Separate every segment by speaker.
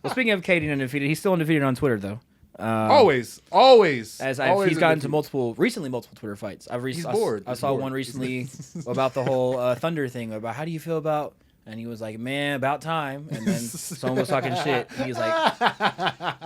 Speaker 1: Well, speaking of KD undefeated, he's still undefeated on Twitter though.
Speaker 2: Always.
Speaker 1: He's gotten into multiple Twitter fights.
Speaker 2: He's bored.
Speaker 1: I saw one recently about the whole Thunder thing, about how do you feel about, and he was like, man, about time. And then someone was talking shit. And he was like,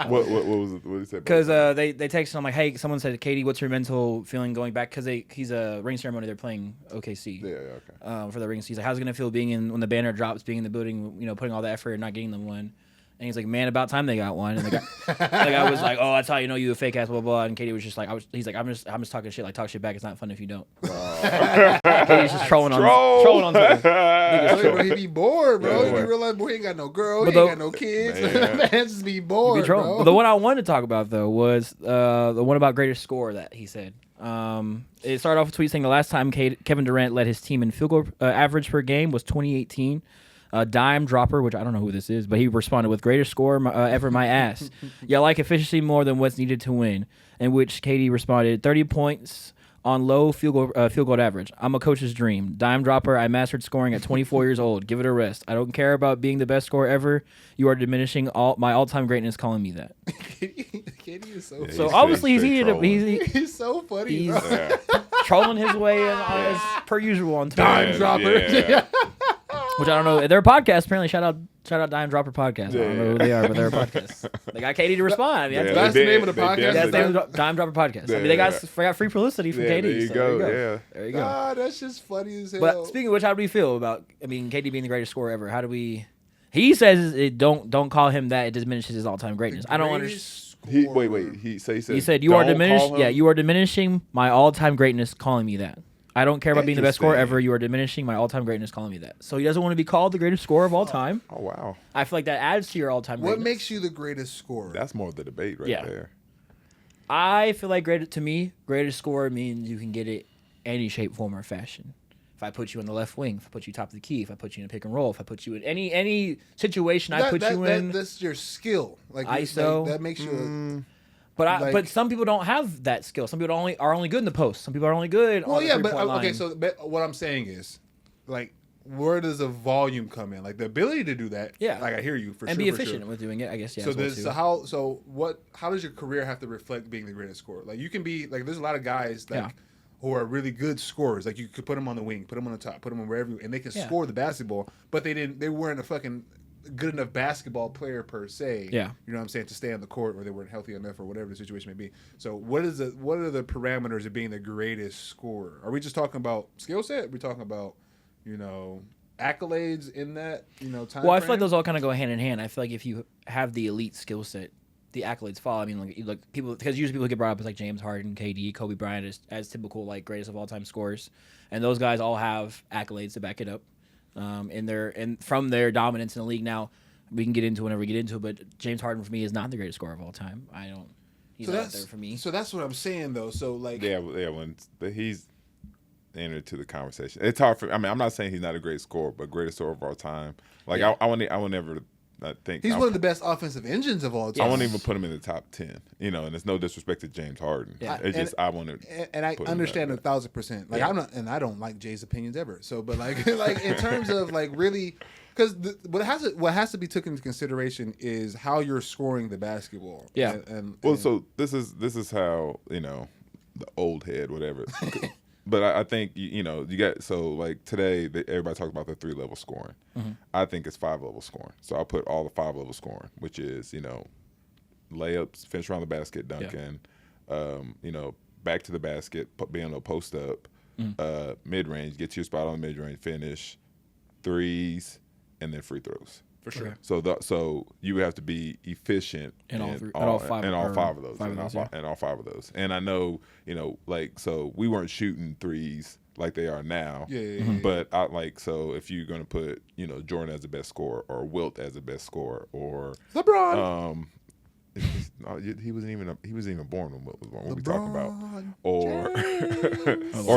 Speaker 3: what was it? What did he say?
Speaker 1: Because they texted him like, hey, someone said, Katie, what's your mental feeling going back? Because he's a ring ceremony. They're playing OKC.
Speaker 3: Yeah, okay.
Speaker 1: For the ring. So he's like, how's it gonna feel being when the banner drops, being in the building, putting all the effort and not getting them one. And he's like, man, about time they got one. And the guy was like, oh, that's how you know you a fake ass, blah, blah. And Katie was just like, he's like, I'm just talking shit. Like, talk shit back. It's not fun if you don't. Katie's just trolling on Twitter.
Speaker 2: Bro, he be bored, bro. You realize, boy, he ain't got no girl. He ain't got no kids. Man just be bored, bro.
Speaker 1: But the one I wanted to talk about, though, was the one about greatest score that he said. It started off with a tweet saying the last time Kevin Durant led his team in field goal average per game was 2018. Dime dropper, which I don't know who this is, but he responded with greatest score ever my ass. Yeah, like efficiency more than what's needed to win. In which Katie responded 30 points on low field goal average. I'm a coach's dream. Dime dropper. I mastered scoring at 24 years old. Give it a rest. I don't care about being the best scorer ever. You are diminishing my all-time greatness calling me that.
Speaker 2: Katie is so.
Speaker 1: So obviously
Speaker 2: he's so funny.
Speaker 1: He's trolling his way in, as per usual on Twitter.
Speaker 2: Dime dropper.
Speaker 1: Yeah. Which I don't know. They're a podcast. Apparently, shout out Dime Dropper Podcast. I don't know who they are, but they're a podcast. They got Katie to respond. I mean,
Speaker 2: that's the name of the podcast.
Speaker 1: That's the name of the Dime Dropper Podcast. I mean, they got free publicity from Katie.
Speaker 3: There you go. Yeah.
Speaker 1: There you go.
Speaker 2: God, that's just funny as hell.
Speaker 1: But speaking of which, how do we feel about? I mean, Katie being the greatest scorer ever. How do we? He says don't call him that. It diminishes his all-time greatness. I don't understand.
Speaker 3: Wait. He
Speaker 1: said you are diminishing. Yeah, you are diminishing my all-time greatness, calling me that. I don't care about being the best scorer ever. You are diminishing my all-time greatness calling me that. So he doesn't want to be called the greatest scorer of all time.
Speaker 3: Oh, wow.
Speaker 1: I feel like that adds to your all-time greatness.
Speaker 2: What makes you the greatest scorer?
Speaker 3: That's more of the debate right there.
Speaker 1: I feel like greatest scorer means you can get it any shape, form, or fashion. If I put you in the left wing, if I put you top of the key, if I put you in a pick and roll, if I put you in any situation I put you in.
Speaker 2: That's your skill. Like
Speaker 1: ISO.
Speaker 2: That makes you
Speaker 1: But some people don't have that skill. Some people are only good in the post. Some people are only good on the three-point line.
Speaker 2: Okay. So what I'm saying is, like, where does the volume come in? Like the ability to do that.
Speaker 1: Yeah.
Speaker 2: Like I hear you for
Speaker 1: and
Speaker 2: sure.
Speaker 1: be efficient with doing it. I guess. Yeah.
Speaker 2: So how does your career have to reflect being the greatest scorer? Like you can be like there's a lot of guys who are really good scorers. Like you could put them on the wing, put them on the top, put them on wherever, and they can score the basketball. But they weren't a fucking good enough basketball player per se.
Speaker 1: Yeah.
Speaker 2: You know what I'm saying, to stay on the court, or they weren't healthy enough, or whatever the situation may be. So what are the parameters of being the greatest scorer? Are we just talking about skill set? Are we talking about, accolades in that, time
Speaker 1: Well, I
Speaker 2: frame?
Speaker 1: feel like those all kind of go hand in hand. I feel like if you have the elite skill set, the accolades follow. I mean, like people, because usually people get brought up as like James Harden, KD, Kobe Bryant as typical like greatest of all time scorers, and those guys all have accolades to back it up. And from their dominance in the league. Now we can get into it whenever we get into it, but James Harden for me is not the greatest scorer of all time. He's not there for me.
Speaker 2: So that's what I'm saying though. So like
Speaker 3: when he's entered to the conversation, it's hard for. I mean, I'm not saying he's not a great scorer, but greatest scorer of all time. Like I will never. I think
Speaker 2: he's one of the best offensive engines of all time.
Speaker 3: I won't even put him in the top 10. And it's no disrespect to James Harden.
Speaker 1: Yeah.
Speaker 3: It's just I want to.
Speaker 2: And I understand 1,000%. Like I'm not, and I don't like Jay's opinions ever. So, but like in terms of like really, because what has to be taken into consideration is how you're scoring the basketball.
Speaker 1: Yeah.
Speaker 3: So this is how the old head whatever. But I think you got like today everybody talks about the 3-level scoring.
Speaker 1: Mm-hmm.
Speaker 3: I think it's 5-level scoring. So I'll put all the 5-level scoring, which is layups, finish around the basket, dunking, back to the basket, being able to post up, mid range, get to your spot on the mid range, finish, threes, and then free throws.
Speaker 2: For sure.
Speaker 3: Okay. So you have to be efficient in all five of those. And I know, so we weren't shooting threes like they are now.
Speaker 2: Yeah.
Speaker 3: But so if you're going to put, Jordan as the best scorer or Wilt as the best scorer or
Speaker 2: LeBron.
Speaker 3: He wasn't even born when Wilt was born. What we talking about? Or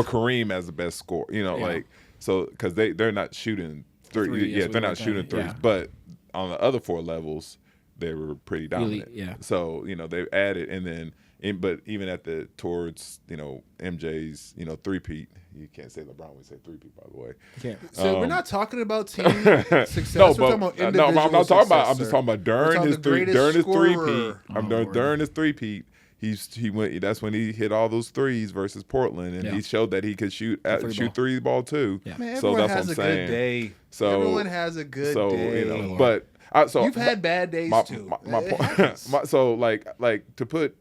Speaker 3: Kareem as the best scorer. Because they're not shooting threes. They're not shooting threes.
Speaker 1: Yeah.
Speaker 3: But on the other 4 levels, they were pretty dominant.
Speaker 1: yeah.
Speaker 3: So they added, and then but even at the towards MJ's three-peat. You can't say LeBron when you say three-peat, by the way.
Speaker 1: Yeah.
Speaker 2: So we're not talking about team success. We're talking about individual
Speaker 3: I'm not talking about. I'm
Speaker 2: success,
Speaker 3: just
Speaker 2: sir.
Speaker 3: talking about
Speaker 2: We're
Speaker 3: during
Speaker 2: talking
Speaker 3: his
Speaker 2: the greatest
Speaker 3: three-peat.
Speaker 2: scorer.
Speaker 3: During his three-peat. He went. That's when he hit all those threes versus Portland, and he showed that he could shoot three ball too.
Speaker 1: Yeah.
Speaker 2: Man,
Speaker 3: So
Speaker 2: everyone
Speaker 3: that's
Speaker 2: has
Speaker 3: what
Speaker 2: a
Speaker 3: I'm
Speaker 2: good
Speaker 3: saying.
Speaker 2: day.
Speaker 3: So
Speaker 2: Everyone has a good day.
Speaker 3: but so
Speaker 2: You've had bad days too.
Speaker 3: My
Speaker 2: It
Speaker 3: point.
Speaker 2: happens.
Speaker 3: So to put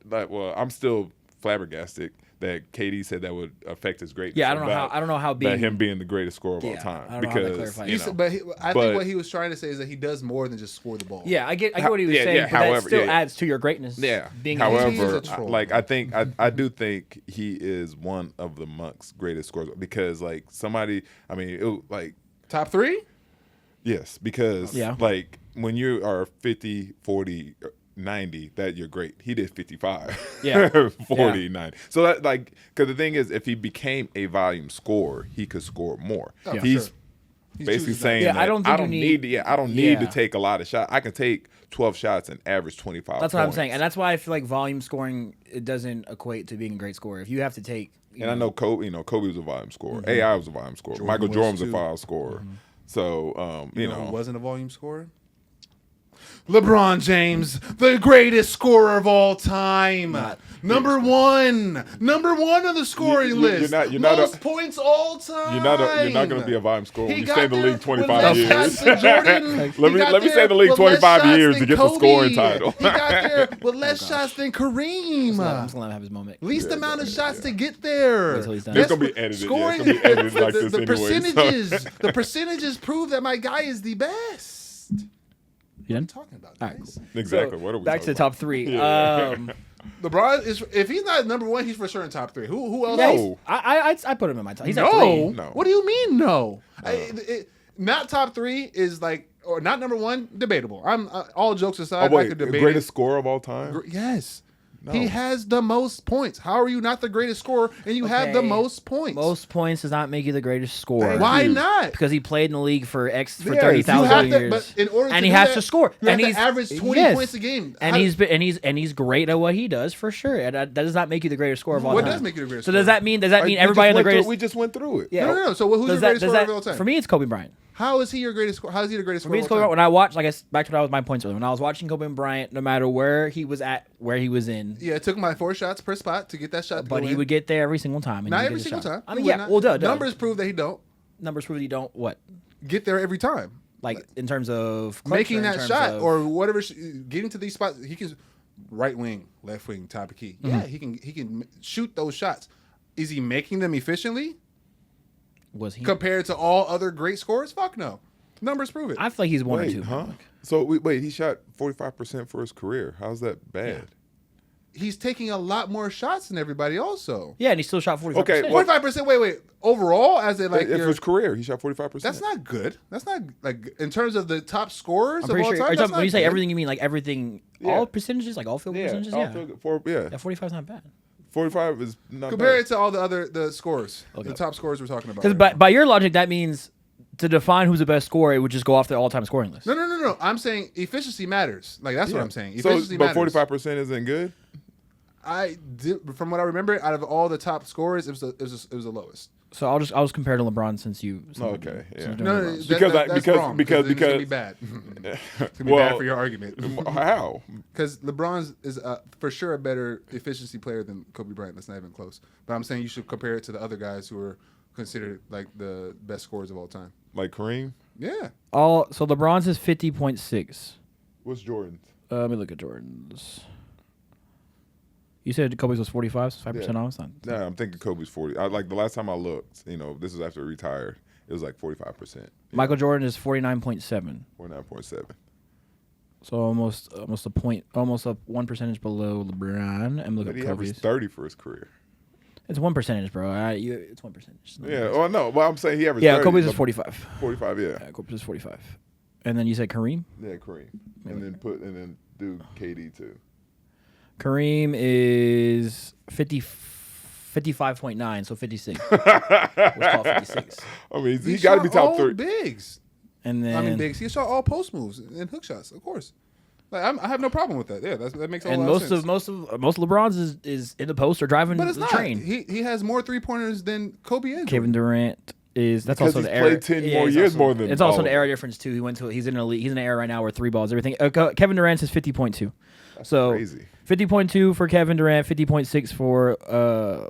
Speaker 3: I'm still flabbergasted that KD said that would affect his greatness.
Speaker 1: Yeah, I don't know how
Speaker 3: that
Speaker 1: being
Speaker 3: him being the greatest scorer of all
Speaker 1: I
Speaker 3: time
Speaker 1: don't know how that
Speaker 3: because
Speaker 1: clarifies.
Speaker 2: But I think what he was trying to say is that he does more than just score the ball.
Speaker 1: Yeah, I get what he was saying, but
Speaker 3: however,
Speaker 1: that still adds to your greatness.
Speaker 3: Yeah.
Speaker 1: Being
Speaker 3: However,
Speaker 2: He is a troll.
Speaker 3: I do think he is one of the Monk's greatest scorers because
Speaker 2: Top 3?
Speaker 3: yes, because
Speaker 1: Yeah.
Speaker 3: when you are 50, 40, 90, that you're great. He did 55.
Speaker 1: Yeah.
Speaker 3: 40,
Speaker 1: Yeah.
Speaker 3: 90. So that because the thing is, if he became a volume scorer, he could score more.
Speaker 2: Oh, for
Speaker 3: He's
Speaker 2: sure.
Speaker 3: basically
Speaker 2: choosing that.
Speaker 3: saying
Speaker 1: Yeah,
Speaker 3: that
Speaker 1: I don't think you need-
Speaker 3: I don't need to
Speaker 1: Yeah.
Speaker 3: take a lot of shots. I can take 12 shots and average 25
Speaker 1: That's what I'm
Speaker 3: points.
Speaker 1: saying, and that's why I feel like volume scoring it doesn't equate to being a great scorer. If you have to take,
Speaker 3: And I know Kobe was a volume scorer. AI was a volume scorer. Michael
Speaker 2: was
Speaker 3: Jordan was a
Speaker 2: too.
Speaker 3: volume scorer. So,
Speaker 2: You know who wasn't a volume scorer? LeBron James, the greatest scorer of all time. Number one on the scoring list.
Speaker 3: you're not
Speaker 2: Most points all time.
Speaker 3: you're not going to be a volume scorer when
Speaker 2: He
Speaker 3: you
Speaker 2: got
Speaker 3: stay in the
Speaker 2: there
Speaker 3: league
Speaker 2: with
Speaker 3: 25
Speaker 2: less
Speaker 3: years.
Speaker 2: shots than Jordan.
Speaker 3: Let me stay in the league 25 years to get the scoring title.
Speaker 2: He got there with less shots than Kareem.
Speaker 1: I'm just gonna let him have his moment.
Speaker 2: Least amount of shots to get there.
Speaker 1: Until he's done.
Speaker 3: It's gonna be edited.
Speaker 2: Scoring,
Speaker 3: It's gonna be edited like this
Speaker 2: the
Speaker 3: anyway.
Speaker 2: the percentages prove that my guy is the best.
Speaker 1: You done?
Speaker 2: Talking about
Speaker 1: All right,
Speaker 2: guys.
Speaker 1: cool.
Speaker 3: Exactly.
Speaker 1: So,
Speaker 3: What are we
Speaker 1: back to the
Speaker 3: talking
Speaker 1: top three.
Speaker 3: Yeah.
Speaker 2: LeBron is if he's not number one, he's for sure in top 3. Who else?
Speaker 1: Yeah,
Speaker 3: No.
Speaker 1: I put him in my top. He's at
Speaker 2: No.
Speaker 1: 3.
Speaker 3: No.
Speaker 2: What do you mean no? Not top 3 is or not number 1. Debatable. I'm all jokes aside.
Speaker 3: Oh
Speaker 2: I
Speaker 3: wait,
Speaker 2: could
Speaker 3: the
Speaker 2: debate
Speaker 3: greatest scorer of all time?
Speaker 2: Yes.
Speaker 3: No.
Speaker 2: He has the most points. How are you not the greatest scorer and you have the
Speaker 1: Okay.
Speaker 2: most points?
Speaker 1: Most points does not make you the greatest scorer.
Speaker 2: Why
Speaker 3: you.
Speaker 2: not?
Speaker 1: Because he played in the league for
Speaker 3: Yes, you
Speaker 1: 30,000
Speaker 2: You have to,
Speaker 1: years,
Speaker 2: but in order
Speaker 1: and
Speaker 2: to
Speaker 1: he
Speaker 2: do
Speaker 1: has
Speaker 2: that,
Speaker 1: to score.
Speaker 2: You
Speaker 1: and
Speaker 2: have
Speaker 1: he's
Speaker 2: to average 20
Speaker 1: yes.
Speaker 2: points a game.
Speaker 1: And he's great at what he does for sure. And that does not make you the greatest scorer of all
Speaker 2: What
Speaker 1: time.
Speaker 2: does make you the greatest
Speaker 1: So does
Speaker 2: scorer?
Speaker 1: that mean everybody in the greatest?
Speaker 3: We just went through it.
Speaker 1: Yeah.
Speaker 2: No. So who's your
Speaker 1: Does that,
Speaker 2: greatest
Speaker 1: does
Speaker 2: scorer
Speaker 1: that,
Speaker 2: of all time?
Speaker 1: for me, it's Kobe Bryant.
Speaker 2: How is he your greatest scorer? How is he the greatest
Speaker 1: For
Speaker 2: scorer
Speaker 1: me,
Speaker 2: of
Speaker 1: it's
Speaker 2: all
Speaker 1: Kobe
Speaker 2: time?
Speaker 1: Bryant. When I watched, back to what I was my points earlier. When I was watching Kobe Bryant, no matter where he was at, where he was in,
Speaker 2: Yeah, it took my 4 shots per spot to get that shot. To
Speaker 1: but
Speaker 2: go
Speaker 1: he
Speaker 2: in.
Speaker 1: would get there every single time. And
Speaker 2: Not
Speaker 1: he'd
Speaker 2: every
Speaker 1: get a
Speaker 2: single
Speaker 1: shot.
Speaker 2: time.
Speaker 1: I
Speaker 2: He
Speaker 1: mean,
Speaker 2: would
Speaker 1: yeah,
Speaker 2: not.
Speaker 1: well, duh.
Speaker 2: Numbers prove that he don't
Speaker 1: Numbers prove that you don't what,
Speaker 2: get there every time.
Speaker 1: like in terms of clutch or
Speaker 2: Making
Speaker 1: in
Speaker 2: that
Speaker 1: terms
Speaker 2: shot
Speaker 1: of-
Speaker 2: or whatever, getting to these spots. He can right wing, left wing, top of key.
Speaker 1: Mm-hmm.
Speaker 2: Yeah, he can shoot those shots. Is he making them efficiently
Speaker 1: was he?
Speaker 2: compared to all other great scorers? Fuck no. Numbers prove it.
Speaker 1: I feel like he's one or
Speaker 3: Wait,
Speaker 1: two.
Speaker 3: huh? So wait, he shot 45% for his career. How's that bad?
Speaker 2: He's taking a lot more shots than everybody. Also,
Speaker 1: Yeah, and he still shot 45%.
Speaker 3: Okay,
Speaker 2: 45%. Wait. Overall, as in
Speaker 3: If his career, he shot 45%.
Speaker 2: that's not good. That's not like in terms of the top scorers
Speaker 1: I'm
Speaker 2: of
Speaker 1: pretty
Speaker 2: all
Speaker 1: sure.
Speaker 2: time. that's
Speaker 1: When you
Speaker 2: not
Speaker 1: say
Speaker 2: good.
Speaker 1: everything, you mean like everything,
Speaker 3: Yeah.
Speaker 1: all percentages, like all field goal percentages? Yeah.
Speaker 3: yeah.
Speaker 1: 45 is not bad.
Speaker 3: 45 is not
Speaker 2: Compare
Speaker 3: bad.
Speaker 2: it to all the scores,
Speaker 1: Okay.
Speaker 2: the top scores we're talking about.
Speaker 1: Because
Speaker 2: right
Speaker 1: by your logic, that means to define who's the best scorer, it would just go off the all-time scoring list.
Speaker 2: now. No. I'm saying efficiency matters. Like that's what I'm saying.
Speaker 3: So,
Speaker 2: Efficiency
Speaker 3: but
Speaker 2: matters.
Speaker 3: 45% isn't good.
Speaker 2: I did, from what I remember, out of all the top scorers, it was the lowest.
Speaker 1: So I'll just compare to LeBron since you.
Speaker 3: Okay, yeah.
Speaker 2: No,
Speaker 3: Because
Speaker 2: that's wrong,
Speaker 3: because
Speaker 2: then it's gonna be bad. It's gonna be bad for your argument.
Speaker 3: How?
Speaker 2: Because LeBron is for sure a better efficiency player than Kobe Bryant. That's not even close. But I'm saying you should compare it to the other guys who are considered like the best scorers of all time.
Speaker 3: Like Kareem?
Speaker 2: Yeah.
Speaker 1: So LeBron's is 50.6.
Speaker 3: What's Jordan's?
Speaker 1: Let me look at Jordan's. You said Kobe's was 45, so 5%
Speaker 3: Yeah.
Speaker 1: off. It's not.
Speaker 3: Nah, I'm thinking Kobe's 40. Like the last time I looked, this was after he retired. It was like 45%.
Speaker 1: Michael Jordan is 49.7.
Speaker 3: 49.7.
Speaker 1: So almost a point, almost a 1 percentage below LeBron. And look
Speaker 3: But
Speaker 1: at
Speaker 3: he
Speaker 1: Kobe's.
Speaker 3: averaged 30 for his career.
Speaker 1: It's 1 percentage, bro. It's 1 percentage. It's not
Speaker 3: Yeah.
Speaker 1: much.
Speaker 3: Well, no. Well, I'm saying he averaged.
Speaker 1: Yeah,
Speaker 3: 30.
Speaker 1: Kobe's is 45.
Speaker 3: 45. Yeah.
Speaker 1: Yeah, Kobe's is 45. And then you said Kareem.
Speaker 3: Yeah, Kareem. And then do KD too.
Speaker 1: Kareem is 55.9, so 56. Let's call it 56.
Speaker 3: I mean, he
Speaker 2: shot
Speaker 3: got to be top
Speaker 2: all
Speaker 3: 3.
Speaker 2: bigs.
Speaker 1: And then
Speaker 2: I mean, bigs. He shot all post moves and hook shots, of course. Like, I have no problem with that. Yeah, that makes a
Speaker 1: And
Speaker 2: lot of sense.
Speaker 1: most of LeBron's is in the post or driving
Speaker 2: But it's
Speaker 1: the
Speaker 2: not.
Speaker 1: train.
Speaker 2: He has more 3-pointers than Kobe and
Speaker 1: Kevin Durant is that's
Speaker 3: Because
Speaker 1: also
Speaker 3: he's
Speaker 1: the era.
Speaker 3: played 10 more years more than
Speaker 1: It's also
Speaker 3: all
Speaker 1: an
Speaker 3: of
Speaker 1: era
Speaker 3: them.
Speaker 1: difference too. He's in a league. He's in an era right now where 3 balls everything. Kevin Durant's is 50.2. So
Speaker 3: crazy.
Speaker 1: 50.2 for Kevin Durant, 50.6 for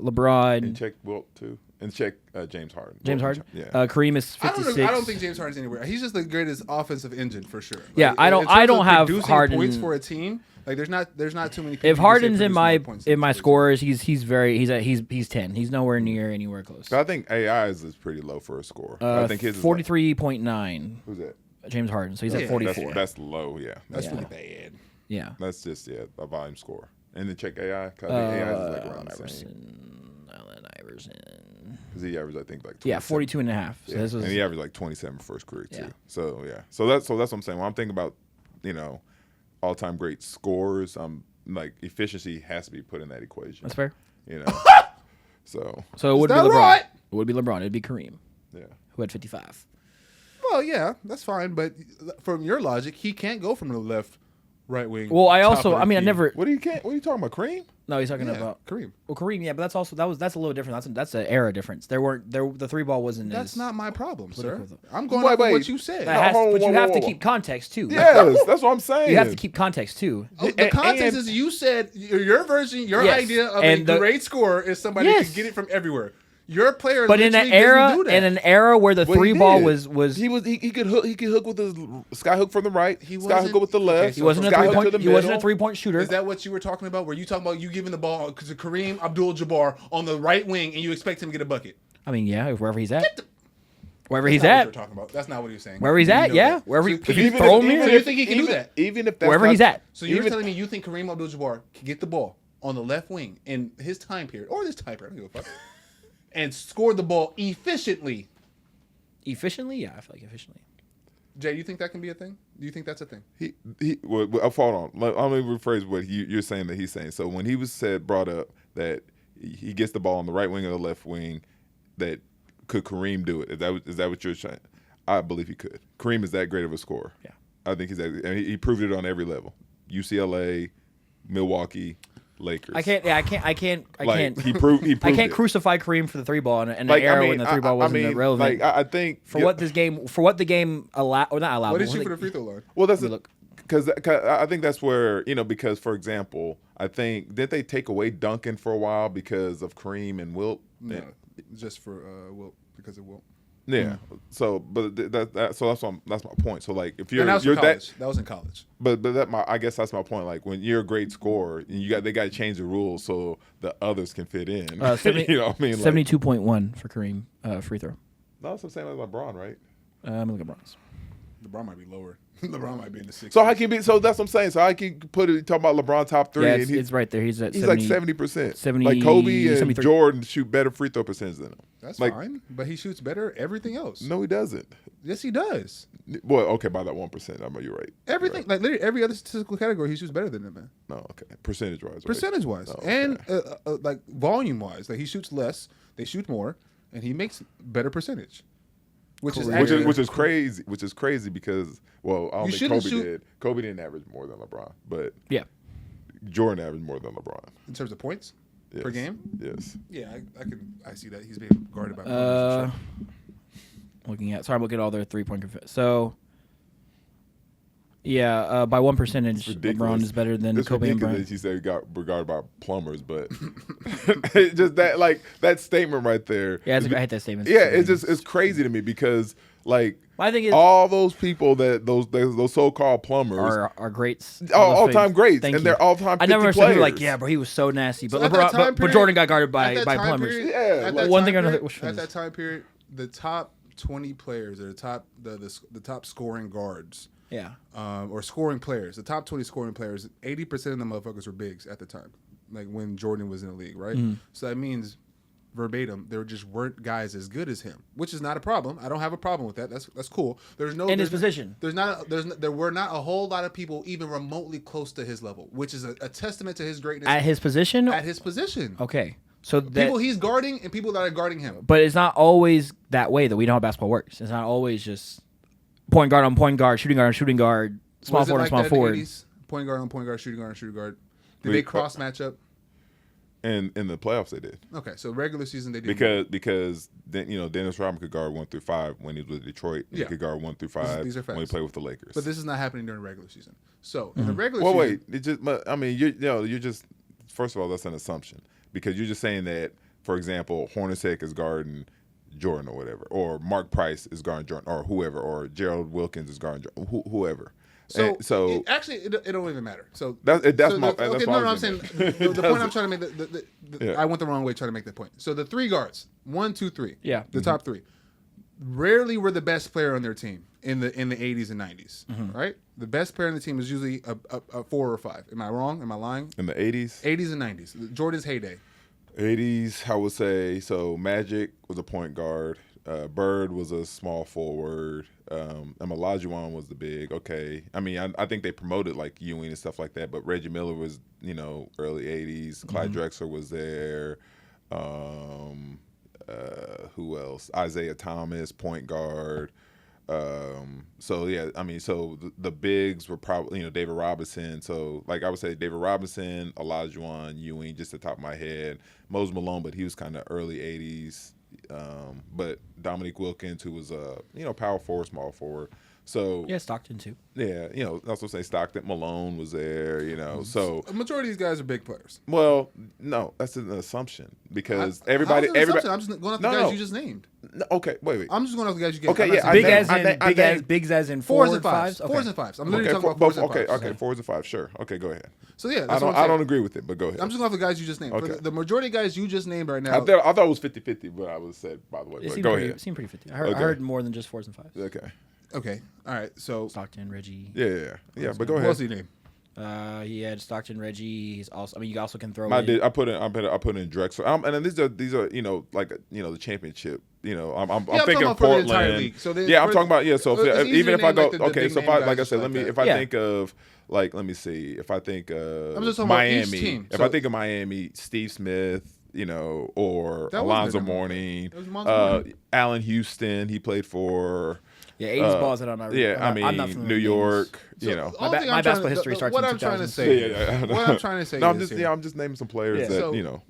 Speaker 1: LeBron.
Speaker 3: And check Wilt too. And check James Harden.
Speaker 1: James Harden.
Speaker 3: Yeah.
Speaker 1: Kareem is 56.
Speaker 2: I don't think James Harden's anywhere. He's just the greatest offensive engine for sure.
Speaker 1: Yeah, I don't
Speaker 2: in terms of
Speaker 1: have
Speaker 2: producing
Speaker 1: Harden
Speaker 2: points for a team. Like there's not too many. People
Speaker 1: If
Speaker 2: who can say
Speaker 1: Harden's
Speaker 2: produce more points
Speaker 1: in
Speaker 2: than
Speaker 1: my
Speaker 2: James
Speaker 1: scorers, he's 10. He's nowhere near anywhere close.
Speaker 3: I think AI's is pretty low for a score. I think his is
Speaker 1: 43.9.
Speaker 3: Who's that?
Speaker 1: James Harden. So he's
Speaker 2: Yeah,
Speaker 1: at 44.
Speaker 3: That's low. Yeah.
Speaker 2: That's
Speaker 1: Yeah.
Speaker 2: really bad.
Speaker 1: Yeah.
Speaker 3: That's just a volume score. And then check AI. Cause I think AI is like around the same.
Speaker 1: Allen Iverson.
Speaker 3: Because he averaged I think like
Speaker 1: Yeah,
Speaker 3: 27.
Speaker 1: 42 and a half. So
Speaker 3: Yeah.
Speaker 1: this was
Speaker 3: And he averaged like 27 for his career too.
Speaker 1: Yeah.
Speaker 3: So yeah. So that's what I'm saying. When I'm thinking about all time great scores, like efficiency has to be put in that equation.
Speaker 1: that's fair.
Speaker 3: So
Speaker 1: So it would be
Speaker 2: that
Speaker 1: LeBron.
Speaker 2: right?
Speaker 1: It would be LeBron. It'd be Kareem,
Speaker 3: yeah.
Speaker 1: who had 55.
Speaker 2: Well, yeah, that's fine. But from your logic, he can't go from the left, right wing.
Speaker 1: Well, I
Speaker 2: top
Speaker 1: also,
Speaker 2: of the
Speaker 1: I mean, I
Speaker 2: key.
Speaker 1: never.
Speaker 3: What are you talking about? Cream?
Speaker 1: No, he's talking
Speaker 2: Yeah,
Speaker 1: about
Speaker 2: Kareem.
Speaker 1: Well, Kareem, yeah, but that's a little different. That's an era difference. The 3 ball wasn't.
Speaker 2: That's
Speaker 1: as,
Speaker 2: not my problem, sir.
Speaker 1: political.
Speaker 2: I'm going
Speaker 3: Wait,
Speaker 2: off of
Speaker 3: wait.
Speaker 2: what you said.
Speaker 1: That has,
Speaker 3: hold on,
Speaker 1: but you
Speaker 3: whoa,
Speaker 1: have
Speaker 3: whoa,
Speaker 1: to
Speaker 3: whoa.
Speaker 1: keep context too.
Speaker 3: Yes, that's what I'm saying.
Speaker 1: You have to keep context too.
Speaker 2: The context
Speaker 3: and-
Speaker 2: is you said your version, your
Speaker 1: Yes,
Speaker 2: idea of
Speaker 1: and
Speaker 2: a
Speaker 1: the-
Speaker 2: great scorer is somebody who
Speaker 1: Yes.
Speaker 2: can get it from everywhere. Your player,
Speaker 1: But in an
Speaker 2: literally doesn't
Speaker 1: era,
Speaker 2: do that.
Speaker 1: in an era where the
Speaker 3: Well, he
Speaker 1: 3 ball
Speaker 3: did.
Speaker 1: was
Speaker 3: he could hook with his sky hook from the right.
Speaker 2: He
Speaker 3: Sky hook with the left.
Speaker 2: okay,
Speaker 1: he wasn't a
Speaker 3: sky
Speaker 1: 3
Speaker 3: hook
Speaker 1: point.
Speaker 3: to the
Speaker 1: He wasn't a
Speaker 3: middle.
Speaker 1: 3-point shooter.
Speaker 2: Is that what you were talking about? Were you talking about you giving the ball to Kareem Abdul-Jabbar on the right wing and you expect him to get a bucket?
Speaker 1: I mean, yeah, wherever he's at, wherever he's
Speaker 2: That's not what
Speaker 1: at,
Speaker 2: you're talking about. That's not what he was saying.
Speaker 1: wherever he's
Speaker 2: You
Speaker 1: at,
Speaker 2: know
Speaker 1: yeah,
Speaker 2: that.
Speaker 1: wherever
Speaker 2: So
Speaker 1: he,
Speaker 2: you-
Speaker 1: if you throw him
Speaker 2: so
Speaker 1: in,
Speaker 2: you think he can do that?
Speaker 3: Even if that's
Speaker 1: wherever
Speaker 3: not-
Speaker 1: he's at.
Speaker 2: So you're
Speaker 3: even-
Speaker 2: telling me you think Kareem Abdul-Jabbar can get the ball on the left wing in his time period or this time period, I don't give a fuck, and score the ball efficiently?
Speaker 1: efficiently, yeah, I feel like efficiently.
Speaker 2: Jay, you think that can be a thing? Do you think that's a thing?
Speaker 3: Hold on. Let me rephrase what you're saying that he's saying. So when he was brought up that he gets the ball on the right wing or the left wing, that could Kareem do it? Is that what you're saying? I believe he could. Kareem is that great of a scorer.
Speaker 1: Yeah.
Speaker 3: I think and he proved it on every level. UCLA, Milwaukee, Lakers.
Speaker 1: I can't.
Speaker 3: He proved
Speaker 1: I can't
Speaker 3: it.
Speaker 1: crucify Kareem for the 3 ball in an
Speaker 3: Like,
Speaker 1: era
Speaker 3: I mean,
Speaker 1: when the 3 ball wasn't relevant.
Speaker 3: Like I think
Speaker 1: for what the game allowed, or not allowed.
Speaker 2: What
Speaker 1: but
Speaker 2: did you
Speaker 1: when
Speaker 2: for
Speaker 1: the-
Speaker 2: the free throw line?
Speaker 3: Well, that's
Speaker 1: Let me look.
Speaker 3: because I think that's where because for example, I think did they take away Duncan for a while because of Kareem and Wilt?
Speaker 2: No, just for Wilt because of Wilt.
Speaker 3: Yeah. So, but that's my point. So like if you're
Speaker 2: And that was
Speaker 3: you're
Speaker 2: in college. That was in college.
Speaker 3: but I guess that's my point. Like when you're a great scorer, and they got to change the rules so the others can fit in.
Speaker 1: 70
Speaker 3: you know what I mean? Like,
Speaker 1: 72.1 for Kareem free throw.
Speaker 3: no, that's the same as LeBron, right?
Speaker 1: I'm looking at bronze.
Speaker 2: LeBron might be lower. LeBron might be in the 60s.
Speaker 3: So how can be? So that's what I'm saying. So I can put it talking about LeBron top 3.
Speaker 1: Yeah,
Speaker 3: and
Speaker 1: it's right there. He's at
Speaker 3: he's
Speaker 1: 70,
Speaker 3: like 70%.
Speaker 1: 70
Speaker 3: like Kobe and
Speaker 1: 73.
Speaker 3: Jordan shoot better free throw percentage than him.
Speaker 2: That's
Speaker 3: like,
Speaker 2: fine, but he shoots better everything else.
Speaker 3: No, he doesn't.
Speaker 2: Yes, he does.
Speaker 3: Well, okay, by that 1%. I mean, you're right.
Speaker 2: Everything, like literally every other statistical category, he shoots better than him, man.
Speaker 3: No, okay. Percentage wise. Right?
Speaker 2: Percentage wise,
Speaker 3: Oh,
Speaker 2: and like volume wise, like he shoots less, they shoot more, and he makes better percentage. Which is
Speaker 1: Correct.
Speaker 2: actually,
Speaker 3: which is crazy. Which is crazy because I don't
Speaker 2: You
Speaker 3: think
Speaker 2: shouldn't
Speaker 3: Kobe
Speaker 2: shoot-
Speaker 3: did. Kobe didn't average more than LeBron, but
Speaker 1: Yeah.
Speaker 3: Jordan averaged more than LeBron
Speaker 2: in terms of points
Speaker 3: yes.
Speaker 2: per game.
Speaker 3: Yes.
Speaker 2: Yeah, I see that he's being guarded by. Kobe, for sure.
Speaker 1: Looking at I'm looking at all their 3-point so. Yeah, by 1 percentage,
Speaker 3: Ridiculous.
Speaker 1: LeBron is better than
Speaker 3: It's
Speaker 1: Kobe and
Speaker 3: ridiculous
Speaker 1: Bryant.
Speaker 3: that you said he got regarded by plumbers, but just that statement right there.
Speaker 1: Yeah, I hate that statement.
Speaker 3: Yeah, it's crazy to me because like
Speaker 1: My thing is
Speaker 3: all those people that those so-called plumbers
Speaker 1: are greats,
Speaker 3: all-time greats,
Speaker 1: Thank
Speaker 3: and
Speaker 1: you.
Speaker 3: they're all-time 50
Speaker 1: I never understood people
Speaker 3: players.
Speaker 1: like, yeah, bro, he was so nasty, but
Speaker 2: So at that time
Speaker 1: but
Speaker 2: period-
Speaker 1: Jordan got guarded
Speaker 2: At that
Speaker 1: by
Speaker 2: time
Speaker 1: plumbers.
Speaker 2: period-
Speaker 3: Yeah,
Speaker 2: at
Speaker 3: like-
Speaker 2: that
Speaker 1: One
Speaker 2: time
Speaker 1: thing or another-
Speaker 2: period-
Speaker 1: which
Speaker 2: at
Speaker 1: is-
Speaker 2: that time period, the top 20 players, or the top scoring guards,
Speaker 1: Yeah,
Speaker 2: or scoring players, the top 20 scoring players, 80% of the motherfuckers were bigs at the time, like when Jordan was in the league, right?
Speaker 1: Mm-hmm.
Speaker 2: So that means verbatim, there just weren't guys as good as him, which is not a problem. I don't have a problem with that. That's cool. There's no
Speaker 1: in his
Speaker 2: there's-
Speaker 1: position.
Speaker 2: There were not a whole lot of people even remotely close to his level, which is a testament to his greatness
Speaker 1: At his position,
Speaker 2: at his position.
Speaker 1: okay. So that,
Speaker 2: People he's guarding and people that are guarding him.
Speaker 1: but it's not always that way, though. We know how basketball works. It's not always just point guard on point guard, shooting guard on shooting guard, small
Speaker 2: Was it
Speaker 1: forward on
Speaker 2: like
Speaker 1: small
Speaker 2: that in the
Speaker 1: forward.
Speaker 2: 80s? point guard on point guard, shooting guard on shooting guard. Did they cross match up?
Speaker 3: And in the playoffs, they did.
Speaker 2: Okay, so regular season they did
Speaker 3: because then Dennis Rodman could guard 1 through 5 when he was with Detroit. He could guard 1 through 5
Speaker 2: these are facts.
Speaker 3: when he played with the Lakers.
Speaker 2: But this is not happening during the regular season. So in the regular
Speaker 3: well,
Speaker 2: season,
Speaker 3: wait, it just I mean you're just first of all that's an assumption because you're just saying that for example Hornacek is guarding Jordan or whatever, or Mark Price is guarding Jordan or whoever, or Gerald Wilkins is guarding Jordan, whoever.
Speaker 2: So it don't even matter. So
Speaker 3: that's my
Speaker 2: okay. No, I'm saying the point I'm trying to make. I went the wrong way trying to make that point. So the 3 guards, 1, 2, 3.
Speaker 1: Yeah,
Speaker 2: the top 3, rarely were the best player on their team in the 80s and 90s. Right, the best player on the team was usually a 4 or 5. Am I wrong? Am I lying?
Speaker 3: In the 80s,
Speaker 2: 80s and 90s, Jordan's heyday.
Speaker 3: 80s, I would say so. Magic was a point guard. Bird was a small forward. Olajuwon was the big. Okay, I mean, I think they promoted like Ewing and stuff like that, but Reggie Miller was, early '80s. Clyde Drexler was there. Who else? Isaiah Thomas, point guard. So yeah, I mean, so the bigs were probably David Robinson. So like I would say David Robinson, Olajuwon, Ewing, just the top of my head. Moses Malone, but he was kind of early '80s. But Dominique Wilkins, who was power forward, small forward. So
Speaker 1: yeah, Stockton too.
Speaker 3: Yeah, that's what I say. Stockton, Malone was there. So
Speaker 2: a majority of these guys are big players.
Speaker 3: Well, no, that's an assumption because
Speaker 2: I'm just going off the guys you just named.
Speaker 3: No, okay, wait.
Speaker 2: I'm just going off the guys you gave.
Speaker 3: Okay, yeah,
Speaker 1: bigs as in
Speaker 2: 4s and 5s. 4s and 5s. I'm literally talking about 4s and 5s.
Speaker 3: Okay, 4s and 5s. Sure. Okay, go ahead.
Speaker 2: So yeah,
Speaker 3: I don't agree with it, but go ahead.
Speaker 2: I'm just going off the guys you just named.
Speaker 3: Okay.
Speaker 2: The majority of guys you just named right now.
Speaker 3: I thought it was 50-50, but I was said by the way. But go ahead.
Speaker 1: It seemed pretty 50. I heard more than just 4s and 5s.
Speaker 2: Okay. All right. So
Speaker 1: Stockton, Reggie.
Speaker 3: Yeah. But go ahead.
Speaker 2: What else did he name?
Speaker 1: He had Stockton, Reggie. He's also. I mean, you also can throw.
Speaker 3: I put in Drexler. And then these are the championship. I'm thinking Portland.
Speaker 2: So
Speaker 3: I'm talking about So even if I go so if I said if I think of let me see if I think of Miami. If I think of Miami, Steve Smith. Or Alonzo Mourning, Allen Houston. He played for.
Speaker 1: Yeah, 80s balls that I'm not.
Speaker 3: Yeah, I mean New York.
Speaker 1: My basketball history starts.
Speaker 2: What
Speaker 1: in
Speaker 2: I'm trying to say. What I'm trying to say.
Speaker 3: No, I'm just naming some players that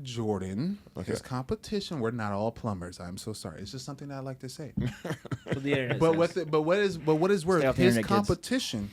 Speaker 2: Jordan, his competition. We're not all plumbers. I'm so sorry. It's just something I like to say. But what is worth? His competition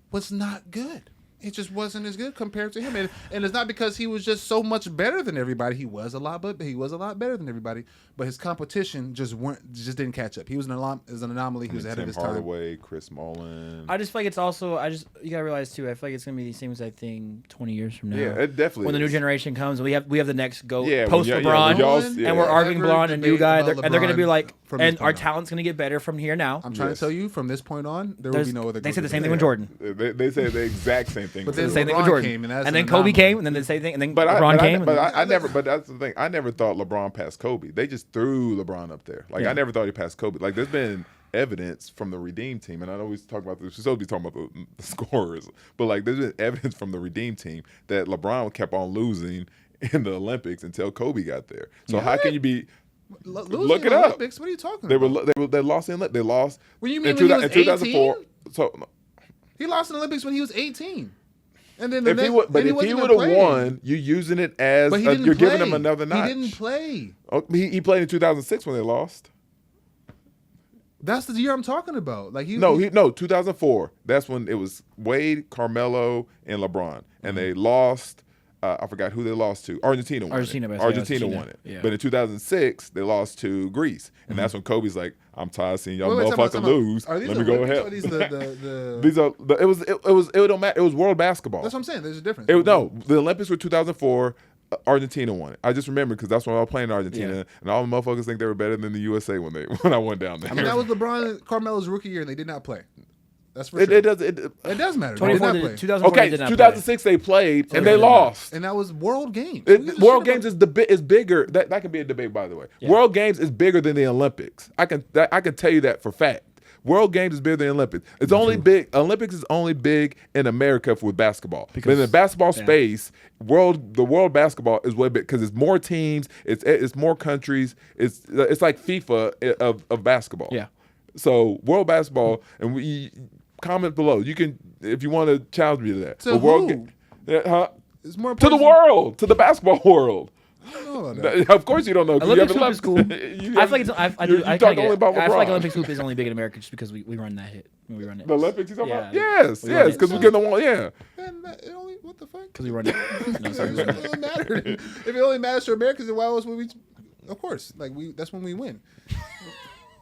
Speaker 2: was not good. It just wasn't as good compared to him, and it's not because he was just so much better than everybody. He was a lot better than everybody, but his competition just didn't catch up. He was an anomaly. He was ahead of his time.
Speaker 3: Hardaway, Chris Mullin.
Speaker 1: I just feel like it's also you gotta realize too. I feel like it's gonna be the same exact thing 20 years from now.
Speaker 3: Yeah, it definitely.
Speaker 1: When the new generation comes, and we have the next GOAT post
Speaker 3: LeBron,
Speaker 1: and we're arguing LeBron and new guy, and they're gonna be like, and our talent's gonna get better from here now.
Speaker 2: I'm trying to tell you, from this point on, there will be no other.
Speaker 1: They said the same thing with Jordan.
Speaker 3: They said the exact same thing.
Speaker 2: But then
Speaker 1: the same thing with Jordan, and then Kobe came, and then the same thing, and then LeBron came.
Speaker 3: But I never. But that's the thing. I never thought LeBron passed Kobe. They just threw LeBron up there. Like I never thought he passed Kobe. Like there's been evidence from the Redeem team, and I know we talk about this. We're supposed to be talking about the scorers, but like there's been evidence from the Redeem team that LeBron kept on losing in the Olympics until Kobe got there. So how can you be? Look it up.
Speaker 2: Olympics? What are you talking about?
Speaker 3: They lost in Olympics. They lost.
Speaker 2: What do you mean when he was
Speaker 3: 2004? So
Speaker 2: he lost in the Olympics when he was 18. And then
Speaker 3: if he would have won, you're using it as you're giving him another notch.
Speaker 2: He didn't play.
Speaker 3: Oh, he played in 2006 when they lost.
Speaker 2: That's the year I'm talking about. Like
Speaker 3: 2004. That's when it was Wade, Carmelo, and LeBron, and they lost. I forgot who they lost to. Argentina won it.
Speaker 1: Yeah.
Speaker 3: But in 2006, they lost to Greece, and that's when Kobe's like, "I'm tired of seeing y'all motherfuckers lose. Let me go ahead."
Speaker 2: Are these the
Speaker 3: These are. It don't matter. It was world basketball.
Speaker 2: That's what I'm saying. There's a difference.
Speaker 3: The Olympics were 2004. Argentina won it. I just remember because that's when I was playing Argentina, and all the motherfuckers think they were better than the USA when I went down there.
Speaker 2: I mean, that was LeBron and Carmelo's rookie year, and they did not play. That's for sure.
Speaker 3: It does
Speaker 2: matter.
Speaker 1: 2006
Speaker 3: they played and they lost.
Speaker 2: And that was World Games.
Speaker 3: World Games is bigger. That can be a debate, by the way. Yeah. World Games is bigger than the Olympics. I can tell you that for fact. World Games is bigger than the Olympics. It's only big. Olympics is only big in America with basketball. But in the basketball space, the world basketball is way big because it's more teams. It's more countries. It's like FIFA of basketball.
Speaker 1: Yeah.
Speaker 3: So world basketball, and comment below. You can, if you want to challenge me to that.
Speaker 2: To who? It's more
Speaker 3: to the world, to the basketball world.
Speaker 2: I don't know about that.
Speaker 3: Of course you don't know.
Speaker 1: Olympics hoop is cool. I feel like it's, I do. I
Speaker 3: talk
Speaker 1: kinda
Speaker 3: only about
Speaker 1: I feel like
Speaker 3: LeBron.
Speaker 1: Olympics hoop is only big in America just because we run that hit when we run it.
Speaker 3: The Olympics you talking about?
Speaker 1: Yeah.
Speaker 3: Yes, because we get the one. Yeah.
Speaker 2: Man, it only, what the fuck?
Speaker 1: Because we run it. No, sorry, we run
Speaker 2: It
Speaker 1: it.
Speaker 2: doesn't matter. If it only matters to Americans, then why else would we? Of course, like that's when we win.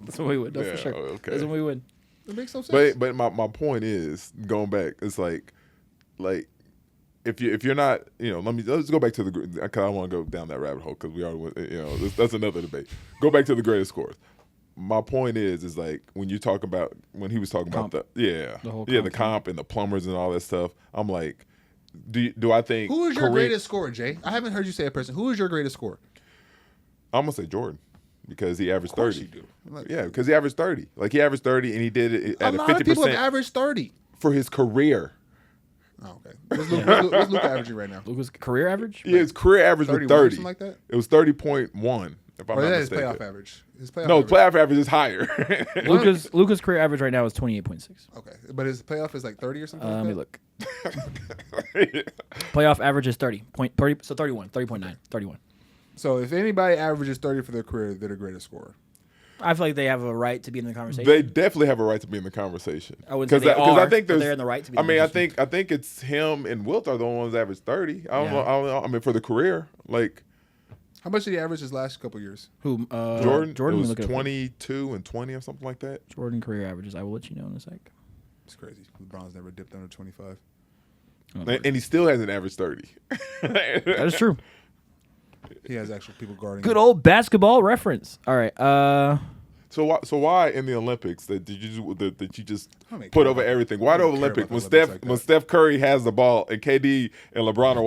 Speaker 1: That's when we win. No,
Speaker 3: Yeah,
Speaker 1: for sure.
Speaker 3: okay.
Speaker 1: That's when we win.
Speaker 2: It makes no sense.
Speaker 3: But my point is going back. It's like if you're not, let's go back to because I don't want to go down that rabbit hole because we already went, that's another debate. Go back to the greatest scores. My point is like when he was talking about the comp and the plumbers and all that stuff. I'm like, do I think
Speaker 2: who is your
Speaker 3: Kareem,
Speaker 2: greatest scorer, Jay? I haven't heard you say a person. Who is your greatest scorer?
Speaker 3: I'm gonna say Jordan. Because he averaged 30.
Speaker 2: You do.
Speaker 3: Yeah, because he averaged 30. Like he averaged 30, and he did it at a 50%
Speaker 2: people have averaged 30
Speaker 3: for his career.
Speaker 2: Oh, okay. What's Luka averaging right now?
Speaker 1: Luka's career average?
Speaker 3: Yeah, his career average was 30.
Speaker 2: Something like that?
Speaker 3: It was 30.1. If I'm not
Speaker 2: His
Speaker 3: mistaken.
Speaker 2: playoff average.
Speaker 3: Playoff average is higher.
Speaker 1: Luka's career average right now is 28.6.
Speaker 2: Okay, but his playoff is like 30 or something.
Speaker 1: Let me look. Playoff average is 30. So 31. 30.9. 31.
Speaker 2: So if anybody averages 30 for their career, they're the greatest scorer.
Speaker 1: I feel like they have a right to be in the conversation.
Speaker 3: They definitely have a right to be in the conversation.
Speaker 1: I wouldn't say they are,
Speaker 3: I think
Speaker 1: but they're in the right to be.
Speaker 3: I mean, I think it's him and Wilt are the only ones that average 30. I don't know. I mean, for the career, like.
Speaker 2: How much did he average his last couple years?
Speaker 1: Who?
Speaker 3: Jordan.
Speaker 1: Jordan
Speaker 3: was 22 and 20 or something like that.
Speaker 1: Jordan career averages. I will let you know in a sec.
Speaker 2: It's crazy. LeBron's never dipped under 25.
Speaker 3: And he still hasn't averaged 30.
Speaker 1: That is true.
Speaker 2: He has actual people guarding.
Speaker 1: Good old basketball reference. All right.
Speaker 3: So why in the Olympics that you just
Speaker 2: don't
Speaker 3: put over everything? Why the
Speaker 2: don't care
Speaker 3: Olympics
Speaker 2: about the Olympics like
Speaker 3: when
Speaker 2: that.
Speaker 3: Steph Curry has the ball and KD and LeBron are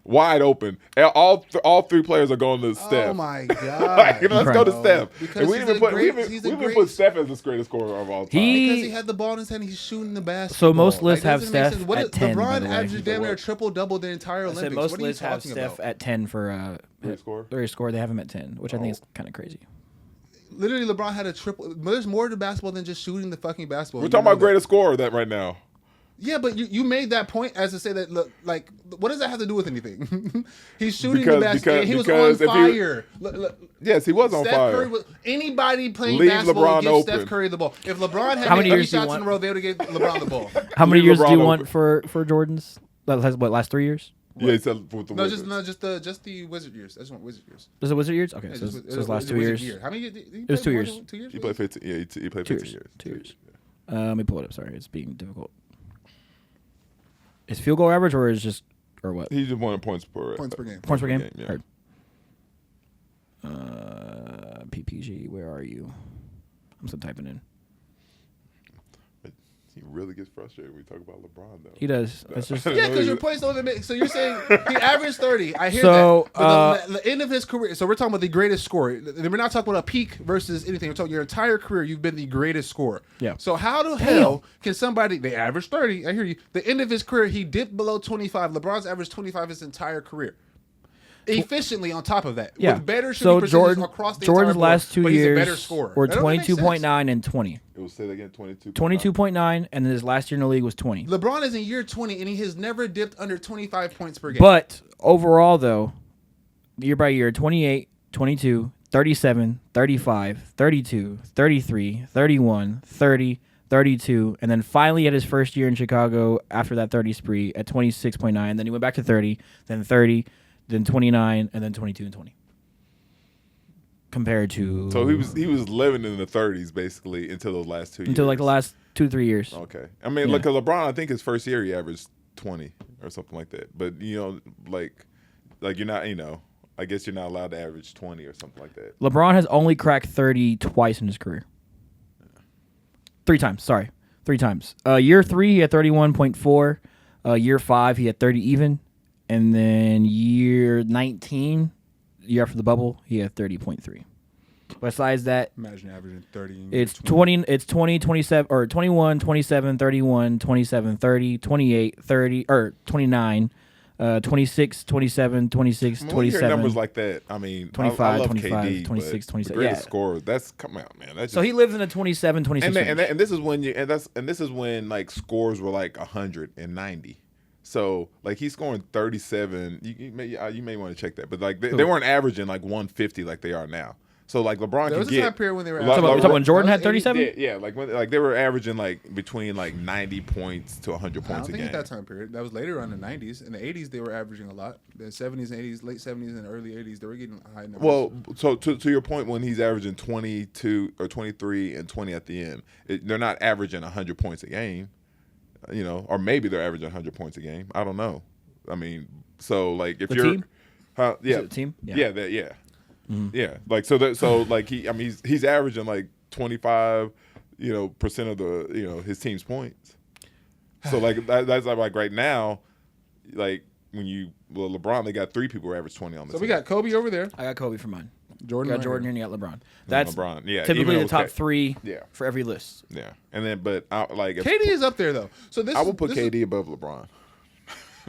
Speaker 3: wide open, and all three players are going to Steph.
Speaker 2: Oh my god!
Speaker 3: Like, let's go to Steph.
Speaker 2: Because
Speaker 3: And we
Speaker 2: he's
Speaker 3: even
Speaker 2: the
Speaker 3: put
Speaker 2: great-
Speaker 3: we
Speaker 2: he's
Speaker 3: even
Speaker 2: the
Speaker 3: put
Speaker 2: great-
Speaker 3: Steph as the greatest scorer of all time.
Speaker 2: Because he had the ball in his hand, he's shooting the basket.
Speaker 1: So most lists have
Speaker 2: doesn't make
Speaker 1: Steph
Speaker 2: sense. What
Speaker 1: at
Speaker 2: is-
Speaker 1: 10, by
Speaker 2: LeBron
Speaker 1: the way.
Speaker 2: averages damn near a triple-double the entire
Speaker 1: I
Speaker 2: Olympics.
Speaker 1: said most
Speaker 2: What are you
Speaker 1: lists have
Speaker 2: talking
Speaker 1: Steph
Speaker 2: about?
Speaker 1: at 10 for
Speaker 3: Greatest scorer?
Speaker 1: greatest score. They have him at 10, which I think is kind of crazy.
Speaker 2: Literally, LeBron had a triple. There's more to basketball than just shooting the fucking basketball.
Speaker 3: We're
Speaker 2: You
Speaker 3: talking
Speaker 2: know
Speaker 3: about
Speaker 2: that.
Speaker 3: greatest scorer that right now.
Speaker 2: Yeah, but you made that point as to say that, look, like, what does that have to do with anything? He's shooting
Speaker 3: Because-
Speaker 2: the basket.
Speaker 3: because-
Speaker 2: and he was
Speaker 3: because
Speaker 2: on
Speaker 3: if he-
Speaker 2: fire. Look,
Speaker 3: Yes, he was on
Speaker 2: Steph
Speaker 3: fire.
Speaker 2: Curry was, anybody playing
Speaker 3: Leave
Speaker 2: basketball
Speaker 3: LeBron
Speaker 2: would give
Speaker 3: open.
Speaker 2: Steph Curry the ball. If LeBron had
Speaker 1: How many
Speaker 2: made 30
Speaker 1: years do you
Speaker 2: shots
Speaker 1: want?
Speaker 2: in a row, they would have given LeBron the ball.
Speaker 1: How many
Speaker 3: Leave
Speaker 1: years do
Speaker 3: LeBron
Speaker 1: you
Speaker 3: open.
Speaker 1: want for Jordan's? Last 3 years?
Speaker 3: Yeah, he said with the
Speaker 2: No,
Speaker 3: Wizards.
Speaker 2: just the Wizard years. I just want Wizard years.
Speaker 1: Was it Wizard years? Okay,
Speaker 2: Yeah,
Speaker 1: so
Speaker 2: just-
Speaker 1: it's his last
Speaker 2: it
Speaker 1: 2
Speaker 2: was a
Speaker 1: years.
Speaker 2: year. How many? Did he
Speaker 1: It was
Speaker 2: play
Speaker 1: 2
Speaker 2: more
Speaker 1: years.
Speaker 2: than 2 years.
Speaker 3: He played 15. Yeah, he played
Speaker 1: 2
Speaker 3: 15
Speaker 1: years.
Speaker 3: years.
Speaker 1: 2 years. Let me pull it up. Sorry, it's being difficult. Is field goal average or is just or what?
Speaker 3: He just wanted points per
Speaker 2: game.
Speaker 1: Points per game.
Speaker 3: yeah.
Speaker 1: Heard. PPG, where are you? I'm still typing in.
Speaker 3: He really gets frustrated when we talk about LeBron, though.
Speaker 1: He does. That's just
Speaker 2: Yeah, because your points don't even make. So you're saying he averaged 30. I hear
Speaker 1: So,
Speaker 2: that. But the end of his career. So we're talking about the greatest scorer. We're not talking about a peak versus anything. We're talking your entire career. You've been the greatest scorer.
Speaker 1: Yeah.
Speaker 2: So how the hell can somebody? They averaged 30. I hear you. The end of his career, he dipped below 25. LeBron's averaged 25 his entire career. Efficiently on top of that.
Speaker 1: yeah.
Speaker 2: With better shooting
Speaker 1: So
Speaker 2: percentages across the
Speaker 1: Jordan's
Speaker 2: entire board,
Speaker 1: last 2
Speaker 2: but he's a better
Speaker 1: years
Speaker 2: scorer.
Speaker 1: were
Speaker 2: That doesn't make sense.
Speaker 1: 22.9 and 20.
Speaker 3: It was, say that again, 22.
Speaker 1: 22.9, and then his last year in the league was 20.
Speaker 2: LeBron is in year 20, and he has never dipped under 25 points per game.
Speaker 1: But overall, though, year by year, 28, 22, 37, 35, 32, 33, 31, 30, 32, and then finally at his first year in Chicago after that 30 spree at 26.9. Then he went back to 30, then 30, then 29, and then 22 and 20. Compared to
Speaker 3: So he was living in the 30s basically until those last 2 years.
Speaker 1: until like the last 2-3 years.
Speaker 3: Okay. I mean,
Speaker 1: Yeah.
Speaker 3: look at LeBron. I think his first year he averaged 20 or something like that. But like you're not, I guess you're not allowed to average 20 or something like that.
Speaker 1: LeBron has only cracked 30 twice in his career. 3 times. Sorry, 3 times. Year 3 he had 31.4. Year 5 he had 30 even, and then year 19, year after the bubble, he had 30.3. Besides that,
Speaker 2: Imagine averaging 30. in
Speaker 1: it's
Speaker 2: 20.
Speaker 1: 20, 27, or 21, 27, 31, 27, 30, 28, 30, or 29, 26, 27, 26,
Speaker 3: When you hear
Speaker 1: 27.
Speaker 3: numbers like that, I mean,
Speaker 1: 25,
Speaker 3: I love
Speaker 1: 25,
Speaker 3: KD,
Speaker 1: 26,
Speaker 3: but
Speaker 1: 27.
Speaker 3: the greatest
Speaker 1: Yeah.
Speaker 3: scorer. That's come on, man. That's
Speaker 1: So he lives in the 27, 26 range.
Speaker 3: and this is when this is when like scores were like 190. So like he's scoring 37. You may want to check that, but like they weren't averaging like 150 like they are now. So like LeBron
Speaker 2: There
Speaker 3: can
Speaker 2: was a
Speaker 3: get.
Speaker 2: time period when they were.
Speaker 1: You talking about when Jordan had 37?
Speaker 3: Yeah, like when like they were averaging like between like 90 points to 100
Speaker 2: I
Speaker 3: points
Speaker 2: don't
Speaker 3: a
Speaker 2: think
Speaker 3: game.
Speaker 2: it's that time period. That was later on in the 90s. In the 80s, they were averaging a lot. The 70s and 80s, late 70s and early 80s, they were getting high numbers.
Speaker 3: Well, so to your point, when he's averaging 22 or 23 and 20 at the end, they're not averaging 100 points a game, you know, or maybe they're averaging 100 points a game. I don't know. I mean, so like if
Speaker 1: The
Speaker 3: you're,
Speaker 1: team?
Speaker 3: yeah,
Speaker 1: Is it the team?
Speaker 3: yeah, yeah, like so like he's averaging like 25, percent of the his team's points. So like that's like right now, like when LeBron, they got 3 people who average 20 on the
Speaker 2: so
Speaker 3: team.
Speaker 2: we got Kobe over there.
Speaker 1: I got Kobe for mine.
Speaker 2: Jordan.
Speaker 1: You got
Speaker 2: right
Speaker 1: Jordan
Speaker 2: here.
Speaker 1: and you got LeBron. That's
Speaker 3: LeBron, yeah,
Speaker 1: typically
Speaker 3: even
Speaker 1: the top
Speaker 3: with
Speaker 1: 3
Speaker 3: Yeah.
Speaker 1: for every list.
Speaker 3: Yeah, and then but if
Speaker 2: KD is up there though. So this
Speaker 3: I would put
Speaker 2: this is-
Speaker 3: KD above LeBron.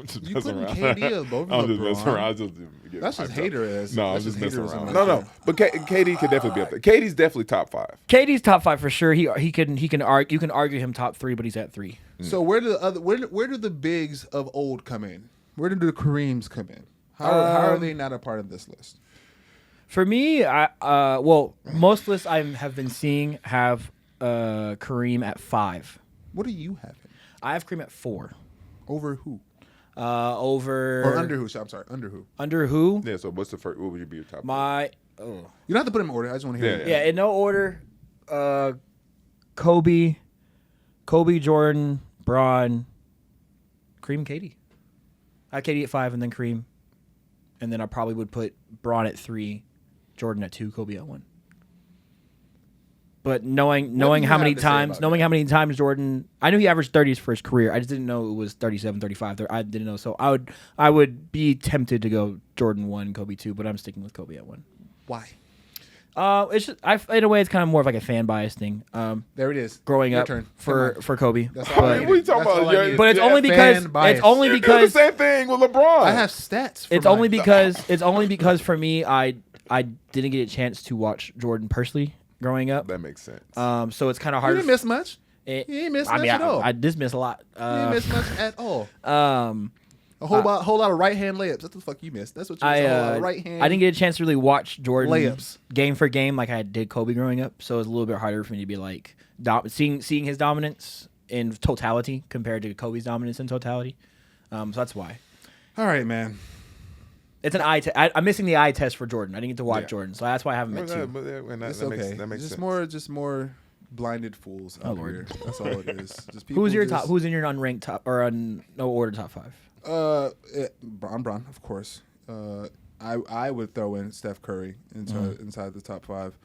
Speaker 3: Just
Speaker 2: You
Speaker 3: messing
Speaker 2: putting
Speaker 3: around.
Speaker 2: KD above
Speaker 3: I'm just messing
Speaker 2: LeBron?
Speaker 3: around.
Speaker 2: That's just hater ass.
Speaker 3: No, I'm
Speaker 2: That's
Speaker 3: just
Speaker 2: just
Speaker 3: messing
Speaker 2: haterism
Speaker 3: around.
Speaker 2: right
Speaker 3: No,
Speaker 2: there.
Speaker 3: but KD could definitely be up there. KD's definitely top 5.
Speaker 1: KD's top 5 for sure. He can argue. You can argue him top 3, but he's at 3.
Speaker 2: So where do the other where do the bigs of old come in? Where do the Kareems come in? How are they not a part of this list?
Speaker 1: For me, most lists I have been seeing have Kareem at 5.
Speaker 2: What do you have?
Speaker 1: I have Kareem at 4.
Speaker 2: Over who?
Speaker 1: Over
Speaker 2: Or under who? I'm sorry, under who?
Speaker 1: Under who?
Speaker 3: Yeah. So what's the first? What would be your top?
Speaker 1: My
Speaker 2: You don't have to put them in order. I just want to hear.
Speaker 3: Yeah,
Speaker 2: it.
Speaker 1: yeah, in no order. Kobe, Jordan, Bron, Kareem, KD. I had KD at 5, and then Kareem, and then I probably would put Bron at 3, Jordan at 2, Kobe at 1. But knowing
Speaker 2: you
Speaker 1: how many
Speaker 2: have to say
Speaker 1: times Jordan, I knew he averaged 30s for his career. I just didn't know it was 37, 35. I didn't know, so I would be tempted to go Jordan 1, Kobe 2, but I'm sticking with Kobe at 1.
Speaker 2: Why?
Speaker 1: It's just, in a way, it's kind of more of like a fan bias thing.
Speaker 2: There it is.
Speaker 1: Growing
Speaker 2: Your
Speaker 1: up
Speaker 2: turn.
Speaker 1: for Kobe,
Speaker 2: That's all I
Speaker 3: What
Speaker 2: needed.
Speaker 3: are you talking
Speaker 2: That's all
Speaker 3: about?
Speaker 2: I needed.
Speaker 1: but it's
Speaker 3: Yeah,
Speaker 1: only because
Speaker 2: fan bias.
Speaker 1: it's only
Speaker 3: It's
Speaker 1: because
Speaker 3: the same thing with LeBron.
Speaker 2: I have stats. For
Speaker 1: it's only
Speaker 2: mine.
Speaker 1: because for me, I didn't get a chance to watch Jordan personally growing up.
Speaker 3: That makes sense.
Speaker 1: So it's kind of
Speaker 2: You
Speaker 1: hard.
Speaker 2: didn't miss much.
Speaker 1: It,
Speaker 2: You didn't miss
Speaker 1: I
Speaker 2: much
Speaker 1: mean,
Speaker 2: at all.
Speaker 1: I did miss a lot.
Speaker 2: You didn't miss much at all. A
Speaker 1: Uh,
Speaker 2: whole lot of right hand layups. What the fuck you missed? That's what you missed. A whole lot of right hand.
Speaker 1: I didn't get a chance to really watch Jordan
Speaker 2: Layups.
Speaker 1: game for game like I did Kobe growing up. So it was a little bit harder for me to be like seeing his dominance in totality compared to Kobe's dominance in totality. So that's why.
Speaker 2: All right, man.
Speaker 1: It's an eye test. I'm missing the eye test for Jordan. I didn't get to watch
Speaker 3: Yeah.
Speaker 1: Jordan, so that's why I have him at 2.
Speaker 2: It's okay.
Speaker 3: That makes
Speaker 2: just
Speaker 3: sense.
Speaker 2: just more blinded fools out
Speaker 1: Lord.
Speaker 2: here. That's all it is. Just people
Speaker 1: Who's your
Speaker 2: just,
Speaker 1: top? Who's in your unranked top or no order top 5?
Speaker 2: Bron, of course. I would throw in Steph Curry inside the top 5.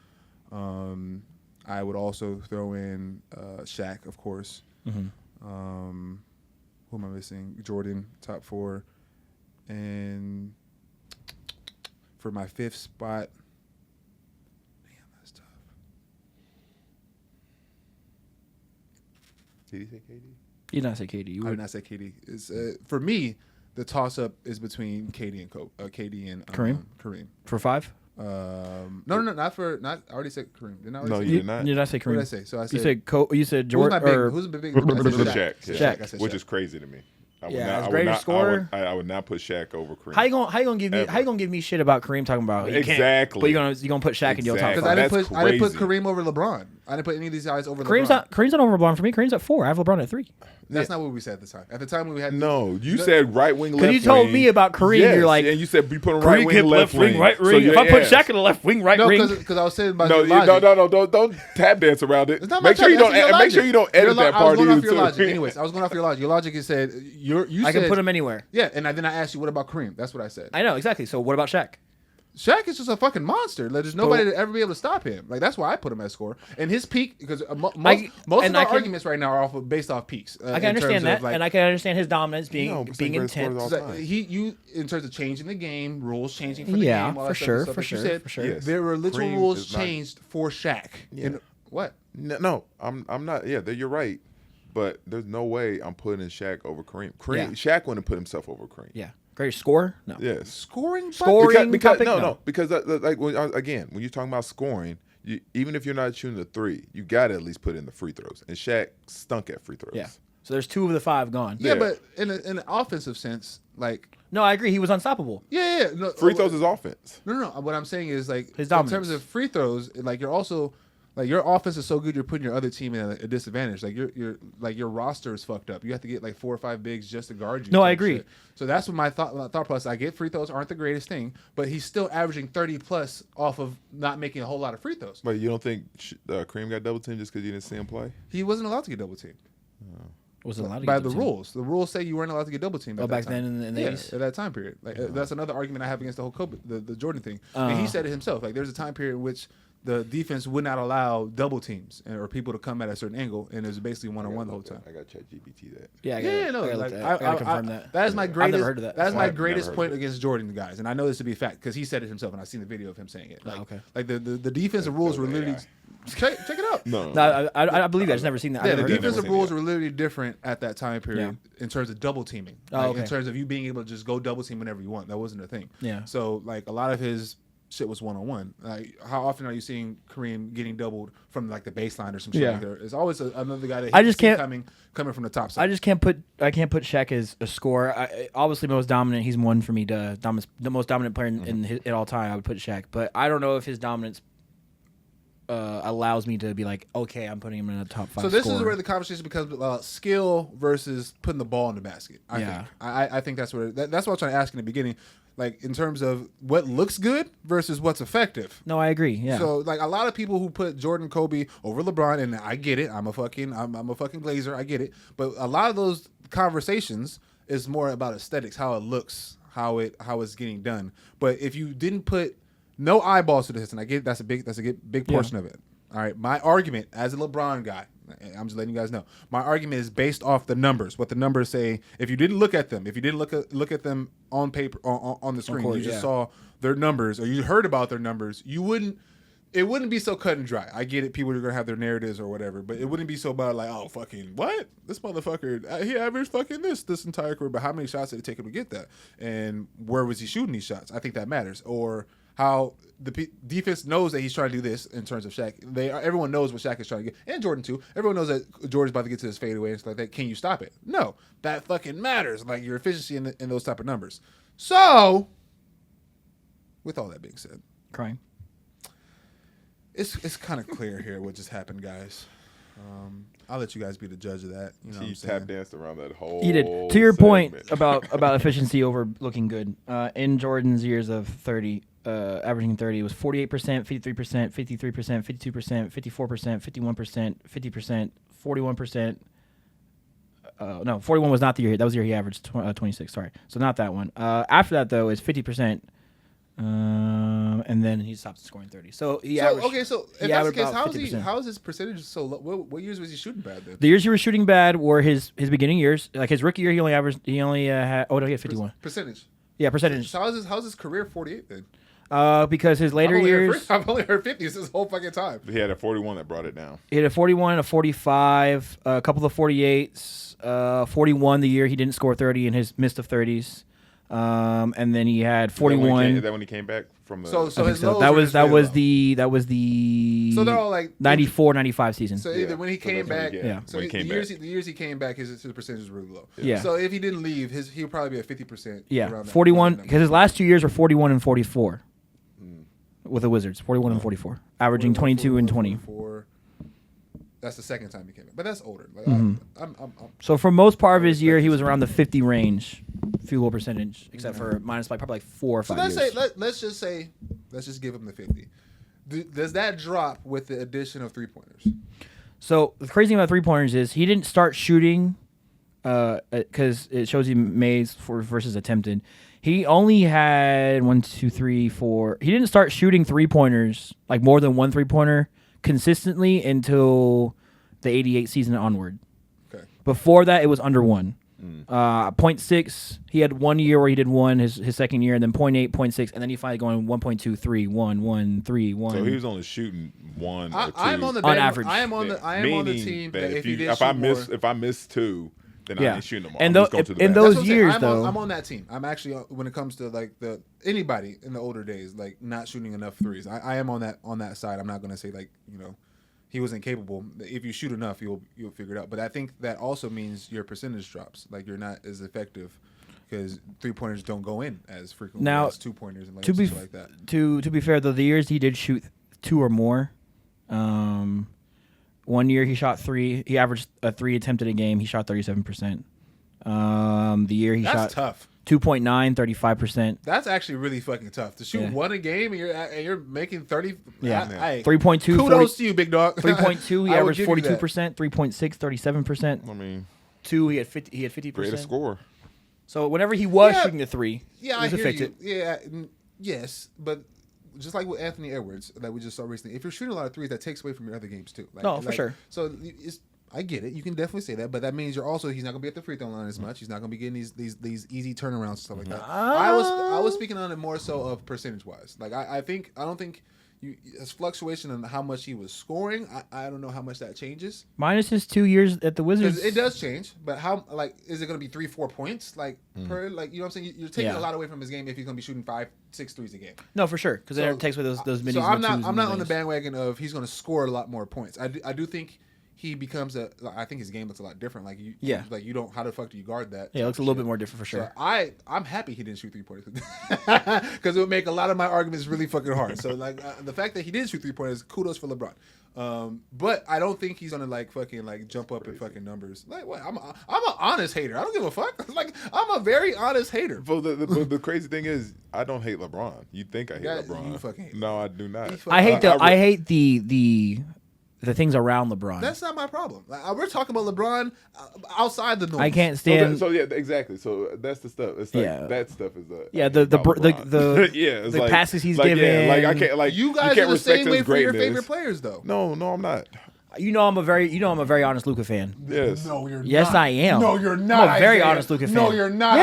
Speaker 2: I would also throw in Shaq, of course.
Speaker 1: Mm-hmm.
Speaker 2: Who am I missing? Jordan, top 4. And for my 5th spot, damn, that's tough.
Speaker 3: Did he say KD?
Speaker 1: You did not say KD. You
Speaker 2: I
Speaker 1: would
Speaker 2: did not say KD. It's, for me, the toss-up is between KD and Kareem.
Speaker 1: for 5.
Speaker 2: No, not. I already said Kareem. Didn't I already
Speaker 3: No,
Speaker 2: say
Speaker 3: you
Speaker 2: Kareem?
Speaker 3: did not.
Speaker 1: You did not say
Speaker 2: What
Speaker 1: Kareem.
Speaker 2: did I say? So I said.
Speaker 1: You said
Speaker 2: Who's
Speaker 1: Jordan.
Speaker 2: my big?
Speaker 1: Or,
Speaker 2: Who's the big? I said
Speaker 3: Shaq.
Speaker 1: Shaq.
Speaker 2: I said
Speaker 3: Which
Speaker 2: Shaq.
Speaker 3: is crazy to me.
Speaker 1: Yeah, as greatest scorer.
Speaker 3: I would not put Shaq over Kareem.
Speaker 1: how you gonna give me?
Speaker 3: Ever.
Speaker 1: How you gonna give me shit about Kareem talking about he can't,
Speaker 3: Exactly.
Speaker 1: but you gonna put Shaq in your top
Speaker 3: Exactly.
Speaker 2: Because
Speaker 1: 5?
Speaker 2: I didn't
Speaker 3: That's
Speaker 2: put
Speaker 3: crazy.
Speaker 2: Kareem over LeBron. I didn't put any of these guys over
Speaker 1: Kareem's
Speaker 2: LeBron.
Speaker 1: not over LeBron for me. Kareem's at 4. I have LeBron at 3.
Speaker 2: That's not what we said at the time. At the time when we had
Speaker 3: No, you said right wing, left wing.
Speaker 1: Because you told me about Kareem,
Speaker 3: Yes,
Speaker 1: you're like,
Speaker 3: and you said you put him right wing, left wing,
Speaker 1: right
Speaker 3: So
Speaker 1: wing.
Speaker 3: you're
Speaker 1: If I put
Speaker 3: ass.
Speaker 1: Shaq in the left wing, right
Speaker 2: no,
Speaker 1: wing.
Speaker 2: because I was saying about
Speaker 3: No,
Speaker 2: your logic.
Speaker 3: don't tap dance around it.
Speaker 2: It's not my
Speaker 3: Make sure you
Speaker 2: logic.
Speaker 3: don't.
Speaker 2: That's
Speaker 3: Make sure you don't edit that
Speaker 2: I was
Speaker 3: part
Speaker 2: going
Speaker 3: either.
Speaker 2: off your
Speaker 3: too.
Speaker 2: logic. Anyways, I was going off your logic. Your logic is said you
Speaker 1: I
Speaker 2: said
Speaker 1: can put him anywhere.
Speaker 2: Yeah, and then I asked you what about Kareem? That's what I said.
Speaker 1: I know exactly. So what about Shaq?
Speaker 2: Shaq is just a fucking monster. Like, there's nobody to ever be able to stop him. Like that's why I put him as score. And his peak, because most of our arguments right now are based off peaks.
Speaker 1: I can understand that, and I can understand his dominance being intense.
Speaker 2: In terms of changing the game, rules changing for the
Speaker 1: Yeah,
Speaker 2: game, all
Speaker 1: for
Speaker 2: that
Speaker 1: sure,
Speaker 2: stuff
Speaker 1: for
Speaker 2: that you
Speaker 1: sure,
Speaker 2: said,
Speaker 1: for sure.
Speaker 3: Yes.
Speaker 2: there were literal
Speaker 3: Kareem
Speaker 2: rules
Speaker 3: is not-
Speaker 2: changed for Shaq.
Speaker 3: Yeah.
Speaker 2: What?
Speaker 3: No, I'm not. Yeah, you're right. But there's no way I'm putting Shaq over Kareem.
Speaker 1: Yeah.
Speaker 3: Shaq wouldn't put himself over Kareem.
Speaker 1: Yeah. Greatest scorer? No.
Speaker 3: Yes.
Speaker 2: Scoring?
Speaker 1: Scoring
Speaker 3: Because
Speaker 1: topic?
Speaker 3: no. Because like when you're talking about scoring, even if you're not shooting the three, you got to at least put in the free throws. And Shaq stunk at free throws.
Speaker 1: Yeah. So there's 2 of the 5 gone.
Speaker 2: Yeah, but in an offensive sense, like.
Speaker 1: No, I agree. He was unstoppable.
Speaker 2: Yeah. No,
Speaker 3: free throws is offense.
Speaker 2: No. What I'm saying is like
Speaker 1: His
Speaker 2: in
Speaker 1: dominance.
Speaker 2: terms of free throws, like you're also like your offense is so good, you're putting your other team in a disadvantage. Like your roster is fucked up. You have to get like 4 or 5 bigs just to guard you.
Speaker 1: No, I agree.
Speaker 2: Shit. So that's what my thought process. I get free throws aren't the greatest thing, but he's still averaging 30 plus off of not making a whole lot of free throws.
Speaker 3: But you don't think Kareem got double teamed just because you didn't see him play?
Speaker 2: He wasn't allowed to get double teamed.
Speaker 1: Wasn't allowed to
Speaker 2: By
Speaker 1: get
Speaker 2: the
Speaker 1: double teamed.
Speaker 2: rules. The rules say you weren't allowed to get double teamed.
Speaker 1: Oh,
Speaker 2: at that
Speaker 1: back
Speaker 2: time.
Speaker 1: then in the 80s?
Speaker 2: at that time period. Like that's another argument I have against the whole Kobe, the Jordan thing. And he said it himself. Like there's a time period in which the defense would not allow double teams or people to come at a certain angle, and it was basically 1-on-1 the whole time.
Speaker 3: I got ChatGPT that.
Speaker 1: Yeah,
Speaker 2: I
Speaker 1: gotta confirm that.
Speaker 2: That is my
Speaker 1: I've
Speaker 2: greatest.
Speaker 1: never heard of that.
Speaker 2: That is my
Speaker 3: I've never
Speaker 2: greatest
Speaker 3: heard
Speaker 2: point
Speaker 3: of it.
Speaker 2: against Jordan, guys, and I know this to be a fact because he said it himself, and I've seen the video of him saying it. Like,
Speaker 1: okay.
Speaker 2: like the defensive rules were literally. Check it out.
Speaker 3: No.
Speaker 1: I believe that. I've just never seen that.
Speaker 2: Yeah,
Speaker 1: I've
Speaker 2: the
Speaker 1: never heard of
Speaker 2: defensive
Speaker 3: seen
Speaker 2: rules
Speaker 3: it.
Speaker 2: were literally different at that time period in terms of double teaming. Like,
Speaker 1: okay.
Speaker 2: In terms of you being able to just go double team whenever you want. That wasn't a thing.
Speaker 1: Yeah.
Speaker 2: So like a lot of his shit was 1-on-1. Like how often are you seeing Kareem getting doubled from like the baseline or some shit like that? It's always another guy that
Speaker 1: I just can't
Speaker 2: coming from the top side.
Speaker 1: I can't put Shaq as a scorer. Obviously, most dominant. He's one for me. The most dominant player in all time. I would put Shaq, but I don't know if his dominance allows me to be like, okay, I'm putting him in a top 5.
Speaker 2: So this
Speaker 1: scorer.
Speaker 2: is where the conversation becomes about skill versus putting the ball in the basket. I think that's what that's what I was trying to ask in the beginning. Like in terms of what looks good versus what's effective.
Speaker 1: No, I agree. Yeah.
Speaker 2: So like a lot of people who put Jordan, Kobe over LeBron, and I get it. I'm a fucking Glazer. I get it. But a lot of those conversations is more about aesthetics, how it looks, how it's getting done. But if you didn't put no eyeballs to this, and I get that's a big portion of it. All right, my argument as a LeBron guy, I'm just letting you guys know. My argument is based off the numbers. What the numbers say. If you didn't look at them, if you didn't look at them on paper on the screen, you just saw their numbers or you heard about their numbers, you wouldn't. It wouldn't be so cut and dry. I get it. People are gonna have their narratives or whatever, but it wouldn't be so bad. Like, oh, fucking what? This motherfucker, he averaged fucking this entire career. But how many shots did it take him to get that? And where was he shooting these shots? I think that matters. Or how the defense knows that he's trying to do this in terms of Shaq. Everyone knows what Shaq is trying to get, and Jordan too. Everyone knows that Jordan's about to get to his fadeaway and stuff like that. Can you stop it? No, that fucking matters. Like your efficiency in those type of numbers. So, with all that being said,
Speaker 1: crying.
Speaker 2: It's kind of clear here what just happened, guys. I'll let you guys be the judge of that. You know what I'm saying?
Speaker 3: Tap danced around that whole.
Speaker 1: He did. To your point about efficiency over looking good. In Jordan's years of 30, averaging 30, it was 48%, 53%, 53%, 52%, 54%, 51%, 50%, 41%. No, 41 was not the year. That was the year he averaged 26. Sorry, so not that one. After that though is 50%. And then he stopped scoring 30. So he averaged.
Speaker 2: Okay, so if that's the case, how is his percentage so low? What years was he shooting bad then?
Speaker 1: The years he was shooting bad were his beginning years. Like his rookie year, he only had. Oh no, he had 51
Speaker 2: percentage.
Speaker 1: Yeah, percentage.
Speaker 2: So how's his career 48 then?
Speaker 1: Because his later years,
Speaker 2: I've only heard 50 this whole fucking time.
Speaker 3: He had a 41 that brought it down.
Speaker 1: he had a 41, a 45, a couple of 48s, 41 the year he didn't score 30 in his midst of 30s. And then he had 41.
Speaker 3: Is that when he came back from the?
Speaker 2: So his lows
Speaker 1: that
Speaker 2: were
Speaker 1: was the
Speaker 2: So they're all like
Speaker 1: 94, 95 season.
Speaker 2: So either when he came back, so
Speaker 3: when he came back.
Speaker 2: the years he came back, his percentage was really low.
Speaker 1: Yeah.
Speaker 2: So if he didn't leave, he would probably be at 50%.
Speaker 1: Yeah, 41 because his last 2 years were 41 and 44 with the Wizards. 41 and 44, averaging 22 and 20.
Speaker 2: 44. That's the second time he came back, but that's older. Like, I'm
Speaker 1: So for most part of his year, he was around the 50 range field goal percentage, except for minus by probably like 4 or 5 years.
Speaker 2: Let's just give him the 50. Does that drop with the addition of 3-pointers?
Speaker 1: So the crazy thing about 3-pointers is he didn't start shooting because it shows he made versus attempted. He only had 1, 2, 3, 4. He didn't start shooting 3-pointers, like more than one 3-pointer, consistently until the 88 season onward.
Speaker 2: Okay.
Speaker 1: Before that, it was under 1. 0.6, he had 1 year where he did 1 his second year, and then 0.8, 0.6, and then he finally going 1.2, 3, 1, 1, 3, 1.
Speaker 3: So he was only shooting 1 or 2.
Speaker 2: I'm on the
Speaker 1: on average.
Speaker 2: I am on the team that if he did
Speaker 3: if I miss 2, then I ain't shooting them all.
Speaker 1: And
Speaker 3: I'm just going to the
Speaker 1: in
Speaker 3: basket.
Speaker 1: those
Speaker 2: That's what I'm saying.
Speaker 1: years,
Speaker 2: I'm
Speaker 1: though,
Speaker 2: I'm on that team. I'm actually when it comes to like anybody in the older days, like not shooting enough threes. I am on that side. I'm not going to say like he wasn't capable. If you shoot enough, you'll figure it out. But I think that also means your percentage drops. Like you're not as effective because 3-pointers don't go in as frequently
Speaker 1: now
Speaker 2: as 2-pointers and
Speaker 1: to be
Speaker 2: stuff like that.
Speaker 1: to be fair, though, the years he did shoot 2 or more. 1 year he shot 3. He averaged a 3 attempted a game. He shot 37%. The year he
Speaker 2: That's
Speaker 1: shot
Speaker 2: tough.
Speaker 1: 2.9, 35%.
Speaker 2: That's actually really fucking tough to shoot one a game and you're making 30.
Speaker 1: Yeah.
Speaker 2: Hey,
Speaker 1: 3.2.
Speaker 2: kudos to you, big dog.
Speaker 1: 3.2. He
Speaker 2: I will
Speaker 1: averaged
Speaker 2: give you that.
Speaker 1: 42%. 3.6, 37%.
Speaker 3: I mean,
Speaker 1: 2. He had 50. He had 50%.
Speaker 3: greatest score.
Speaker 1: So whenever he was
Speaker 2: Yeah.
Speaker 1: shooting the 3,
Speaker 2: Yeah,
Speaker 1: he was
Speaker 2: I hear
Speaker 1: effective.
Speaker 2: you. Yeah, yes, but just like with Anthony Edwards that we just saw recently, if you're shooting a lot of threes, that takes away from your other games too.
Speaker 1: For sure.
Speaker 2: So I get it. You can definitely say that, but that means he's not gonna be at the free throw line as much. He's not gonna be getting these easy turnarounds and stuff like that. I was speaking on it more so of percentage wise. Like I don't think his fluctuation on how much he was scoring. I don't know how much that changes.
Speaker 1: Minus his 2 years at the Wizards.
Speaker 2: It does change, but how is it going to be 3-4 points per you know what I'm saying? You're taking a lot away from his game if he's going to be shooting 5-6 threes a game.
Speaker 1: No, for sure, because then it takes away those minis.
Speaker 2: So I'm not on the
Speaker 1: minis.
Speaker 2: bandwagon of he's going to score a lot more points. I do think he becomes I think his game looks a lot different. Like you don't. How the fuck do you guard that?
Speaker 1: Yeah, it looks a little bit more different for sure.
Speaker 2: So I'm happy he didn't shoot 3-pointers because it would make a lot of my arguments really fucking hard. So the fact that he did shoot 3-pointers, kudos for LeBron. But I don't think he's gonna fucking jump up in fucking numbers. Like what? I'm an honest hater. I don't give a fuck. Like I'm a very honest hater.
Speaker 3: But the crazy thing is, I don't hate LeBron. You think I hate LeBron?
Speaker 2: You fucking hate
Speaker 3: No, I do not.
Speaker 1: I hate the things around LeBron.
Speaker 2: That's not my problem. We're talking about LeBron outside the norm.
Speaker 1: I can't stand.
Speaker 3: So yeah, exactly. So that's the stuff. It's like that stuff is the
Speaker 1: the
Speaker 3: it's
Speaker 1: passes he's
Speaker 3: like,
Speaker 1: giving.
Speaker 3: Yeah, like I can't
Speaker 2: you guys
Speaker 3: can't
Speaker 2: are the
Speaker 3: respect
Speaker 2: same way
Speaker 3: his
Speaker 2: for your
Speaker 3: greatness.
Speaker 2: favorite players though.
Speaker 3: No, I'm not.
Speaker 1: I'm a very honest Luka fan.
Speaker 3: Yes.
Speaker 2: No, you're not.
Speaker 1: Yes, I am.
Speaker 2: No, you're not.
Speaker 1: I'm a very
Speaker 2: Isaiah.
Speaker 1: honest Luka fan.
Speaker 2: No, you're not.